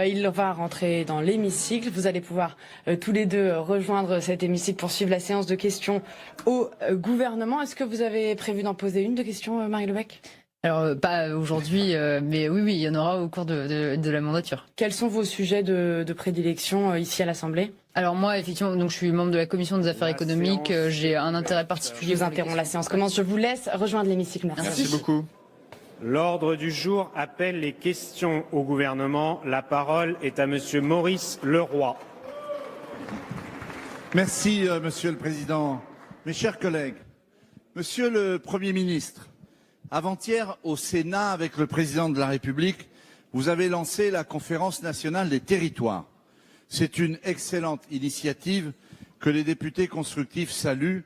Il va rentrer dans l'hémicycle. Vous allez pouvoir tous les deux rejoindre cet hémicycle pour suivre la séance de questions au gouvernement. Est-ce que vous avez prévu d'en poser une de questions, Marie Lebec? Alors, pas aujourd'hui, mais oui, il y en aura au cours de la mandature. Quels sont vos sujets de prédilection ici à l'Assemblée? Alors moi, effectivement, donc je suis membre de la Commission des Affaires économiques. J'ai un intérêt particulier. Je vous interromps, la séance commence. Je vous laisse rejoindre l'hémicycle. Merci beaucoup. L'ordre du jour appelle les questions au gouvernement. La parole est à Monsieur Maurice Leroy. Merci, Monsieur le Président. Mes chers collègues, Monsieur le Premier ministre, avant-hier, au Sénat, avec le Président de la République, vous avez lancé la Conférence nationale des territoires. C'est une excellente initiative que les députés constructifs saluent,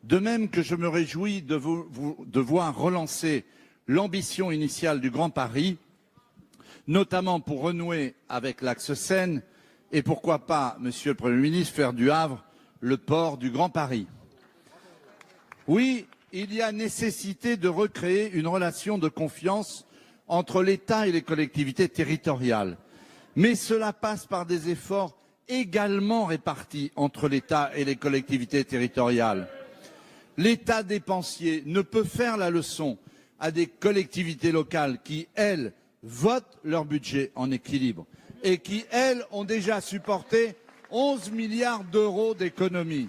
de même que je me réjouis de voir relancer l'ambition initiale du Grand Paris, notamment pour renouer avec l'axe Seine et pourquoi pas, Monsieur le Premier ministre, faire du Havre le port du Grand Paris. Oui, il y a nécessité de recréer une relation de confiance entre l'État et les collectivités territoriales. Mais cela passe par des efforts également répartis entre l'État et les collectivités territoriales. L'État dépensier ne peut faire la leçon à des collectivités locales qui, elles, votent leur budget en équilibre et qui, elles, ont déjà supporté 11 milliards d'euros d'économies.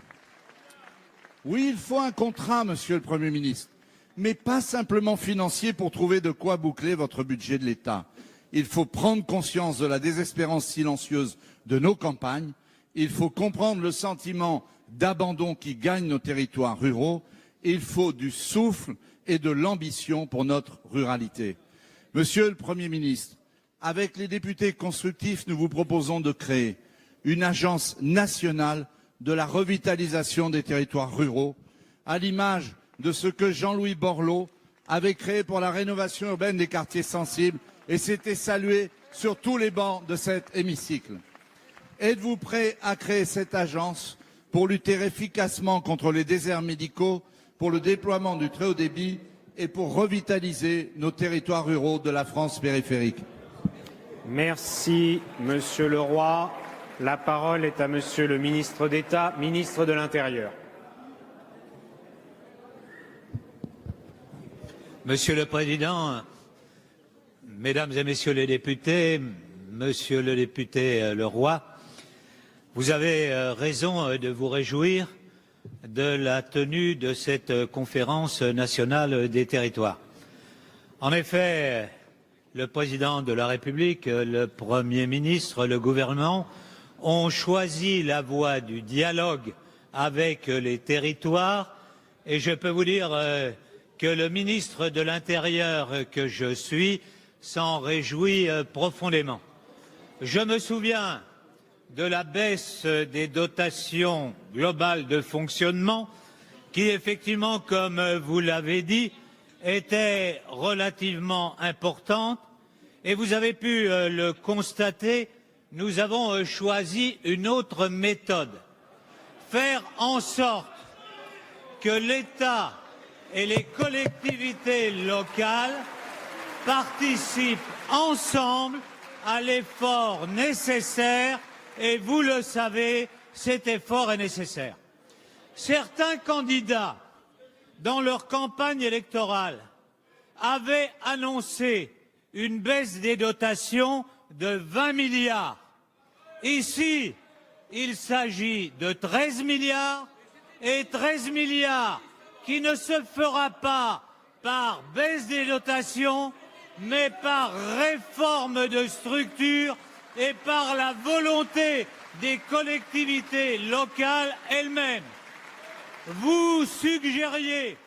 Oui, il faut un contrat, Monsieur le Premier ministre, mais pas simplement financier pour trouver de quoi boucler votre budget de l'État. Il faut prendre conscience de la désespérance silencieuse de nos campagnes. Il faut comprendre le sentiment d'abandon qui gagne nos territoires ruraux. Il faut du souffle et de l'ambition pour notre ruralité. Monsieur le Premier ministre, avec les députés constructifs, nous vous proposons de créer une agence nationale de la revitalisation des territoires ruraux, à l'image de ce que Jean-Louis Borloo avait créé pour la rénovation urbaine des quartiers sensibles et s'était salué sur tous les bancs de cet hémicycle. Êtes-vous prêt à créer cette agence pour lutter efficacement contre les déserts médicaux, pour le déploiement du très haut débit et pour revitaliser nos territoires ruraux de la France périphérique? Merci, Monsieur Leroy. La parole est à Monsieur le ministre d'État, ministre de l'Intérieur. Monsieur le Président, Mesdames et Messieurs les députés, Monsieur le député Leroy, vous avez raison de vous réjouir de la tenue de cette conférence nationale des territoires. En effet, le Président de la République, le Premier ministre, le gouvernement ont choisi la voie du dialogue avec les territoires et je peux vous dire que le ministre de l'Intérieur que je suis s'en réjouit profondément. Je me souviens de la baisse des dotations globales de fonctionnement qui, effectivement, comme vous l'avez dit, était relativement importante et vous avez pu le constater, nous avons choisi une autre méthode. Faire en sorte que l'État et les collectivités locales participent ensemble à l'effort nécessaire et vous le savez, cet effort est nécessaire. Certains candidats, dans leur campagne électorale, avaient annoncé une baisse des dotations de 20 milliards. Ici, il s'agit de 13 milliards et 13 milliards qui ne se fera pas par baisse des dotations, mais par réforme de structure et par la volonté des collectivités locales elles-mêmes. Vous suggériez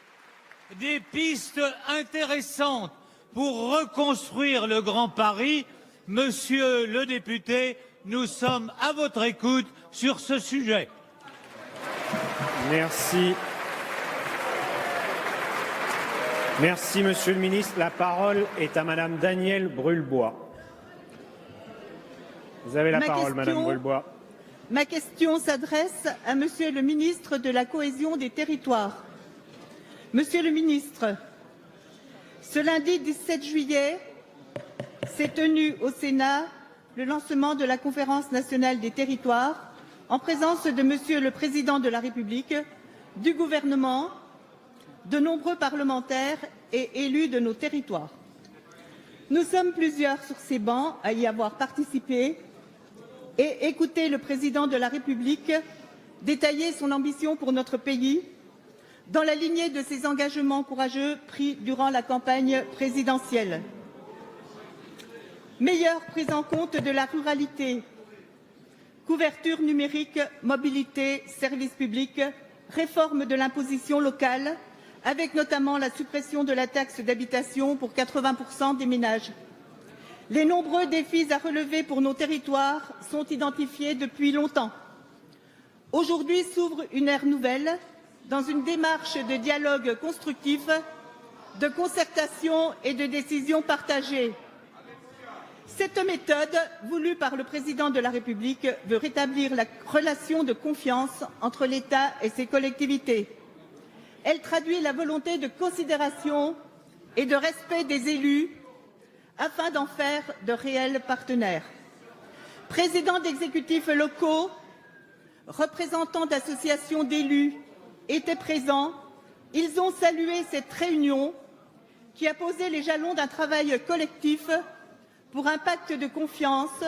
des pistes intéressantes pour reconstruire le Grand Paris. Monsieur le député, nous sommes à votre écoute sur ce sujet. Merci. Merci, Monsieur le ministre. La parole est à Madame Danielle Brulbois. Vous avez la parole, Madame Brulbois. Ma question s'adresse à Monsieur le ministre de la Cohésion des Territoires. Monsieur le ministre, ce lundi 17 juillet s'est tenue au Sénat le lancement de la Conférence nationale des territoires en présence de Monsieur le Président de la République, du gouvernement, de nombreux parlementaires et élus de nos territoires. Nous sommes plusieurs sur ces bancs à y avoir participé et écouté le Président de la République détailler son ambition pour notre pays dans la lignée de ses engagements courageux pris durant la campagne présidentielle. Meilleure prise en compte de la ruralité, couverture numérique, mobilité, services publics, réforme de l'imposition locale, avec notamment la suppression de la taxe d'habitation pour 80% des ménages. Les nombreux défis à relever pour nos territoires sont identifiés depuis longtemps. Aujourd'hui s'ouvre une ère nouvelle dans une démarche de dialogue constructif, de concertation et de décision partagée. Cette méthode, voulue par le Président de la République, veut rétablir la relation de confiance entre l'État et ses collectivités. Elle traduit la volonté de considération et de respect des élus afin d'en faire de réels partenaires. Présidents d'exécutifs locaux, représentants d'associations d'élus étaient présents. Ils ont salué cette réunion qui a posé les jalons d'un travail collectif pour un pacte de confiance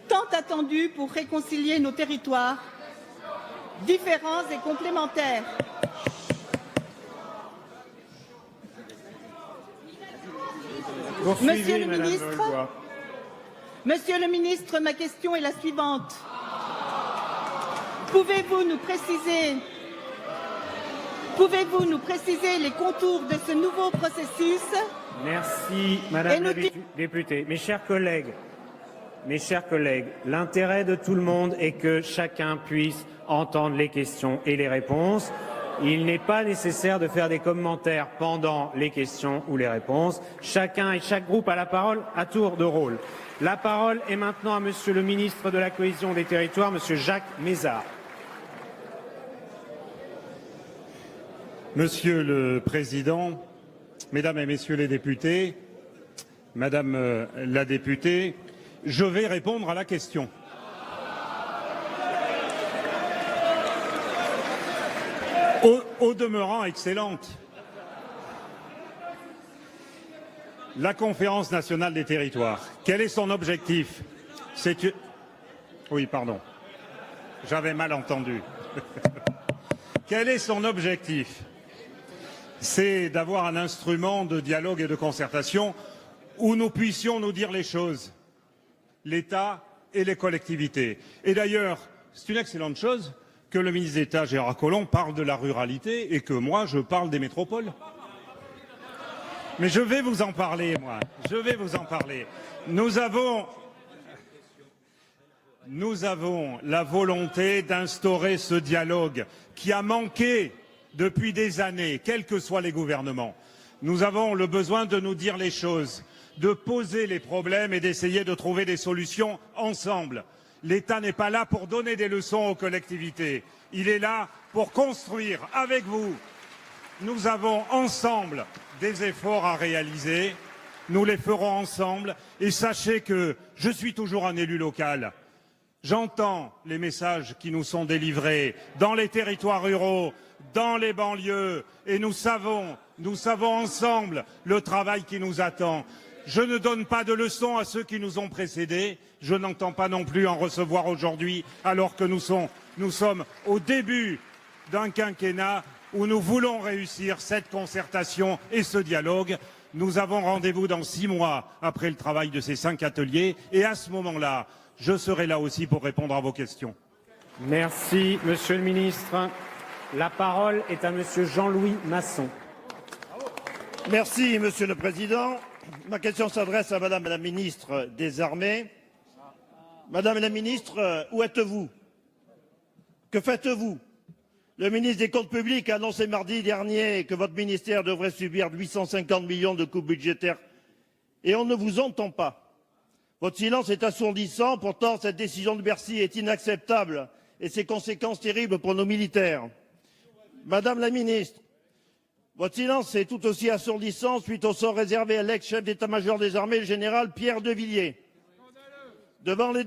tant attendu pour réconcilier nos territoires, différents et complémentaires. Monsieur le ministre, ma question est la suivante. Pouvez-vous nous préciser les contours de ce nouveau processus? Merci, Madame la députée. Mes chers collègues, l'intérêt de tout le monde est que chacun puisse entendre les questions et les réponses. Il n'est pas nécessaire de faire des commentaires pendant les questions ou les réponses. Chacun et chaque groupe a la parole à tour de rôle. La parole est maintenant à Monsieur le ministre de la Cohésion des Territoires, Monsieur Jacques Mézard. Monsieur le Président, Mesdames et Messieurs les députés, Madame la députée, je vais répondre à la question. Au demeurant excellente. La Conférence nationale des territoires, quel est son objectif? Oui, pardon, j'avais mal entendu. Quel est son objectif? C'est d'avoir un instrument de dialogue et de concertation où nous puissions nous dire les choses, l'État et les collectivités. Et d'ailleurs, c'est une excellente chose que le ministre d'État Gérard Collomb parle de la ruralité et que moi je parle des métropoles. Mais je vais vous en parler, moi. Je vais vous en parler. Nous avons la volonté d'instaurer ce dialogue qui a manqué depuis des années, quels que soient les gouvernements. Nous avons le besoin de nous dire les choses, de poser les problèmes et d'essayer de trouver des solutions ensemble. L'État n'est pas là pour donner des leçons aux collectivités. Il est là pour construire avec vous. Nous avons ensemble des efforts à réaliser. Nous les ferons ensemble. Et sachez que je suis toujours un élu local. J'entends les messages qui nous sont délivrés dans les territoires ruraux, dans les banlieues. Et nous savons ensemble le travail qui nous attend. Je ne donne pas de leçons à ceux qui nous ont précédés. Je n'entends pas non plus en recevoir aujourd'hui, alors que nous sommes au début d'un quinquennat où nous voulons réussir cette concertation et ce dialogue. Nous avons rendez-vous dans 6 mois après le travail de ces 5 ateliers. Et à ce moment-là, je serai là aussi pour répondre à vos questions. Merci, Monsieur le ministre. La parole est à Monsieur Jean-Louis Masson. Merci, Monsieur le Président. Ma question s'adresse à Madame la ministre des Armées. Madame la ministre, où êtes-vous? Que faites-vous? Le ministre des Comptes publics a annoncé mardi dernier que votre ministère devrait subir 850 millions de coupes budgétaires et on ne vous entend pas. Votre silence est assourdissant, pourtant cette décision de Bercy est inacceptable et ses conséquences terribles pour nos militaires. Madame la ministre, votre silence est tout aussi assourdissant suite au sort réservé à l'ex-chef d'état-major des armées, le général Pierre de Villiers. devant les